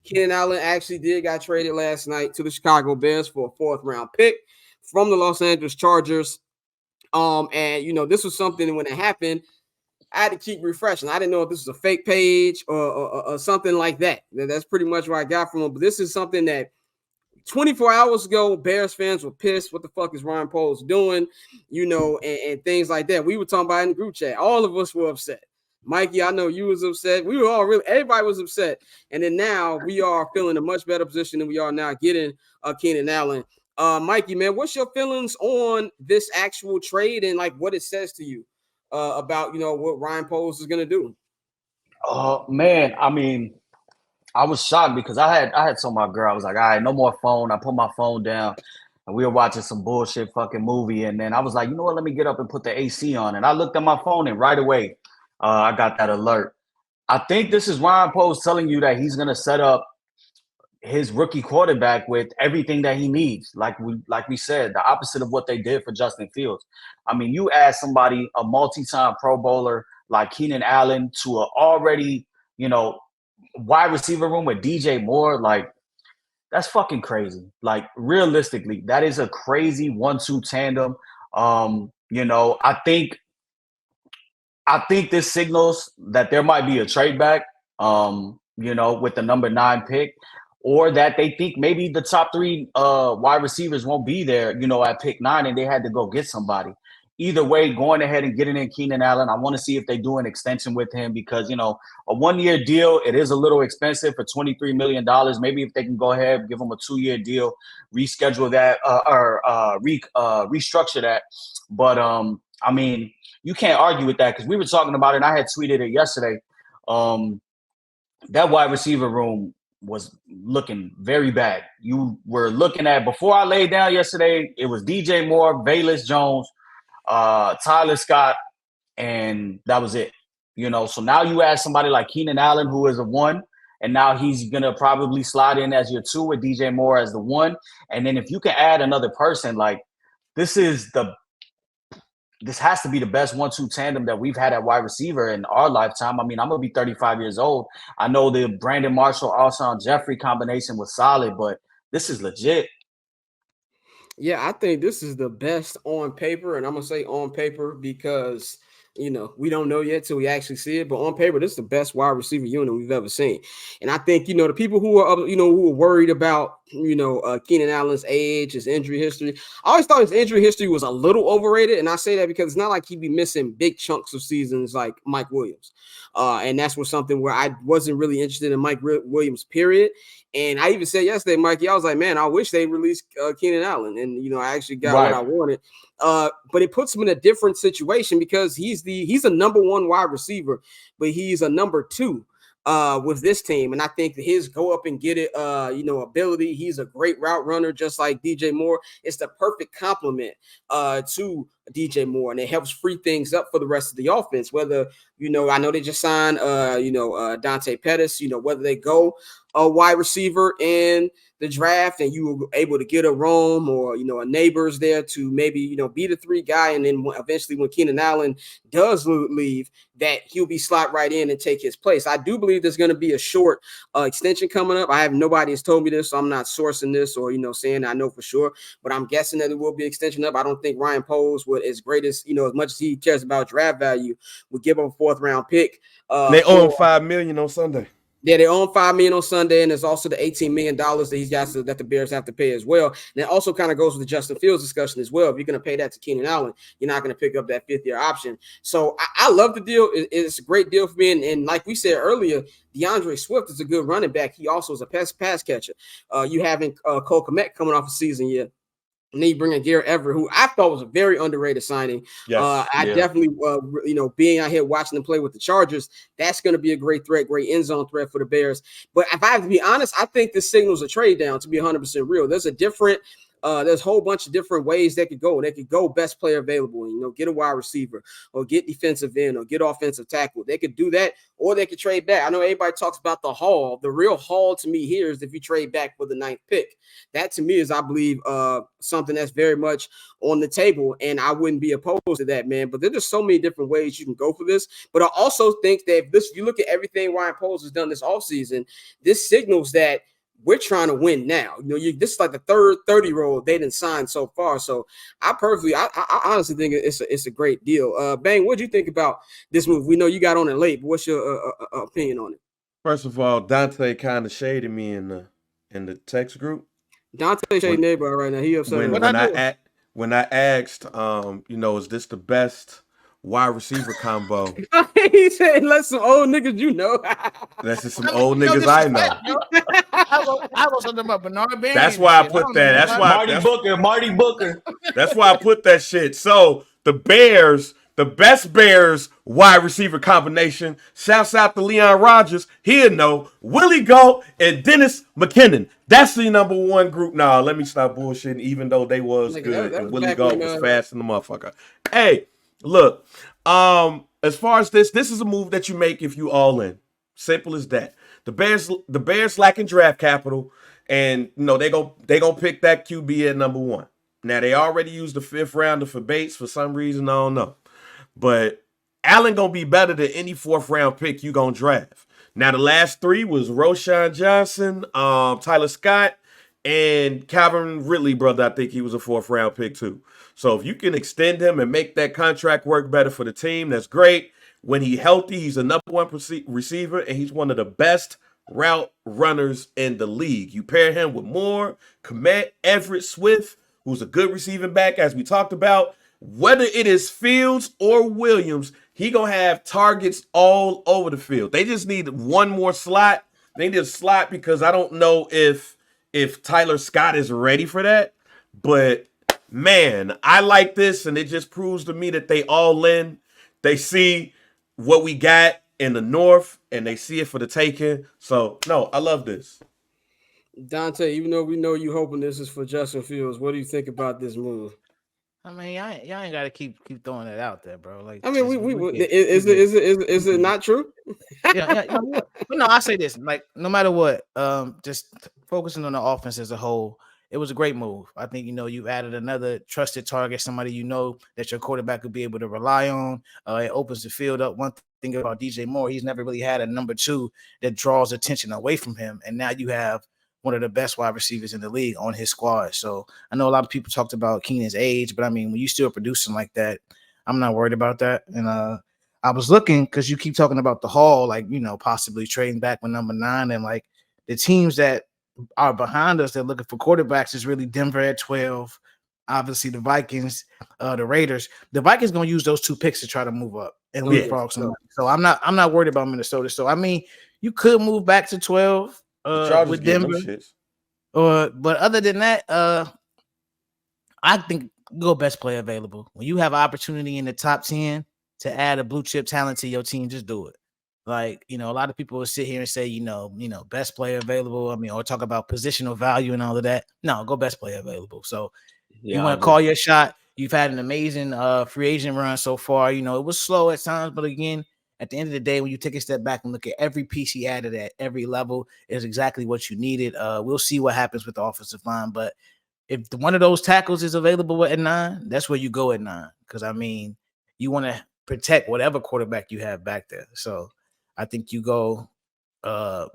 Keenan Allen actually got traded last night to the Chicago Bears for a 4th-round pick from the Los Angeles Chargers. And this was something when it happened, I had to keep refreshing. I didn't know if this was a fake page or something like that. That's pretty much what I got from him. But this is something that 24 hours ago, Bears fans were pissed. What the fuck is Ryan Poles doing? And things like that. We were talking about in the group chat. All of us were upset. Mikey, I know you was upset. We were all everybody was upset. And then now we are feeling a much better position than we are now getting Keenan Allen. Mikey, man, what's your feelings on this actual trade and like what it says to you about, what Ryan Poles is going to do? Man, I mean, I was shocked because I had told my girl, I was like, all right, no more phone. I put my phone down and we were watching some bullshit fucking movie. And then I was like, you know what, let me get up and put the AC on. And I looked at my phone and right away, I got that alert. I think this is Ryan Poles telling you that he's going to set up his rookie quarterback with everything that he needs. Like we said, the opposite of what they did for Justin Fields. I mean, you add somebody, a multi-time Pro Bowler like Keenan Allen, to an already, wide receiver room with DJ Moore, like that's fucking crazy. Like realistically, that is a crazy 1-2 tandem. I think this signals that there might be a trade back, with the number 9 pick, or that they think maybe the top 3 wide receivers won't be there, at pick 9, and they had to go get somebody. Either way, going ahead and getting in Keenan Allen, I want to see if they do an extension with him because, a 1-year deal, it is a little expensive for $23 million. Maybe if they can go ahead, give him a 2-year deal, reschedule that restructure that. But, I mean, you can't argue with that because we were talking about it, and I had tweeted it yesterday. That wide receiver room was looking very bad. You were looking at, before I laid down yesterday, it was DJ Moore, Velus Jones, Tyler Scott, and that was it. So now you add somebody like Keenan Allen, who is a 1, and now he's going to probably slide in as your 2 with DJ Moore as the 1. And then if you can add another person, like this has to be the best 1-2 tandem that we've had at wide receiver in our lifetime. I mean, I'm going to be 35 years old. I know the Brandon Marshall, Alshon Jeffrey combination was solid, but this is legit. Yeah, I think this is the best on paper, and I'm going to say on paper because – we don't know yet till we actually see it, but on paper, this is the best wide receiver unit we've ever seen. And I think, the people who are, who are worried about, Keenan Allen's age, his injury history. I always thought his injury history was a little overrated. And I say that because it's not like he'd be missing big chunks of seasons like Mike Williams. And that's was something where I wasn't really interested in Mike Williams, period. And I even said yesterday, Mikey, I was like, man, I wish they released Keenan Allen. And, I actually got what I wanted. But it puts him in a different situation because he's a number 1 wide receiver, but he's a number 2 with this team. And I think his go up and get it, ability, he's a great route runner, just like DJ Moore. It's the perfect complement to DJ Moore, and it helps free things up for the rest of the offense. Whether, I know they just signed, Dante Pettis, whether they go a wide receiver in the draft and you were able to get a Rome or, a Neighbors there to maybe, be the 3 guy. And then eventually when Keenan Allen does leave, that he'll be slot right in and take his place. I do believe there's going to be a short extension coming up. Nobody has told me this, so I'm not sourcing this or, saying I know for sure, but I'm guessing that there will be extension up. I don't think Ryan Poles would, as great as, as much as he cares about draft value, would give up a 4th-round pick. They own $5 million on Sunday. Yeah, they own $5 million on Sunday, and there's also the $18 million that he's got that the Bears have to pay as well. And it also kind of goes with the Justin Fields discussion as well. If you're going to pay that to Keenan Allen, you're not going to pick up that 5th-year option. So I love the deal. It's a great deal for me. And like we said earlier, DeAndre Swift is a good running back. He also is a pass catcher. You having Cole Kmet coming off a season year. And then you bring in Garrett Everett, who I thought was a very underrated signing. Yes. Definitely, being out here watching them play with the Chargers, that's going to be a great threat, great end zone threat for the Bears. But if I have to be honest, I think this signals a trade down, to be 100% real. There's a different There's a whole bunch of different ways they could go. They could go best player available, and, get a wide receiver or get defensive end or get offensive tackle. They could do that, or they could trade back. I know everybody talks about the haul. The real haul to me here is if you trade back for the 9th pick. That to me is, I believe, something that's very much on the table, and I wouldn't be opposed to that, man. But there's just so many different ways you can go for this. But I also think that if you look at everything Ryan Poles has done this offseason, this signals that we're trying to win now. This is like the third 30-year-old they didn't sign so far. So I honestly think it's a great deal. Bang, what do you think about this move? We know you got on it late, but what's your opinion on it? First of all, Dante kind of shaded me in the text group. Dante shading everybody right now. He upset. When I asked, is this the best wide receiver combo? He said, "Let some old niggas you know." That's just some old niggas I know. I was talking about Bernard Bain. That's why I put that. That's why Marty Booker. That's why I put that shit. So the best Bears wide receiver combination. Shouts out to Leon Rogers. He'll know. Willie Go and Dennis McKinnon. That's the number one group. Nah, let me stop bullshitting. Even though they was good, and Willie Go was fast in the motherfucker. Hey, look. As far as this is a move that you make if you all in. Simple as that. The Bears lacking draft capital, and they gonna pick that QB at number 1. Now they already used the 5th rounder for Bates for some reason, I don't know. But Allen gonna be better than any 4th round pick you gonna draft. Now the last 3 was Roshan Johnson, Tyler Scott, and Calvin Ridley, brother. I think he was a 4th round pick too. So if you can extend him and make that contract work better for the team, that's great. When he's healthy, he's a number 1 receiver, and he's one of the best route runners in the league. You pair him with Moore, Komet, Everett, Swift, who's a good receiving back, as we talked about. Whether it is Fields or Williams, he gonna have targets all over the field. They just need one more slot. They need a slot because I don't know if Tyler Scott is ready for that. But man, I like this, and it just proves to me that they all in. They see what we got in the North, and they see it for the taking. So, no, I love this. Dante, even though we know you hoping this is for Justin Fields, what do you think about this move? I mean, y'all ain't got to keep throwing it out there, bro. Like, I mean, is it not true? yeah. But no, I say this: like, no matter what, just focusing on the offense as a whole, it was a great move. I think you added another trusted target, somebody that your quarterback could be able to rely on. It opens the field up. One thing about DJ Moore, he's never really had a number 2 that draws attention away from him, and now you have one of the best wide receivers in the league on his squad. So I know a lot of people talked about Keenan's age, but I mean, when you still producing like that, I'm not worried about that. And I was looking because you keep talking about the haul, like, possibly trading back with number 9, and like the teams that are behind us that looking for quarterbacks is really Denver at 12. Obviously, the Vikings, the Raiders. The Vikings gonna use those 2 picks to try to move up and leapfrog somebody. So I'm not worried about Minnesota. So I mean, you could move back to 12 with Denver. But other than that, I think go best player available. When you have an opportunity in the top 10 to add a blue chip talent to your team, just do it. Like, a lot of people will sit here and say, best player available. I mean, or talk about positional value and all of that. No, go best player available. So you want to call your shot. You've had an amazing free agent run so far. It was slow at times, but again, at the end of the day, when you take a step back and look at every piece he added at every level is exactly what you needed. We'll see what happens with the offensive line, but if one of those tackles is available at 9, that's where you go at 9. Because I mean, you want to protect whatever quarterback you have back there. So I think you go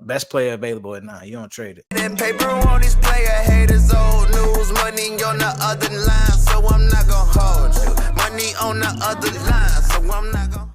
best player available at 9. You don't trade it. That paper on this player haters, old news, money on the other line, so I'm not gonna hold you. Money on the other line, so I'm not gonna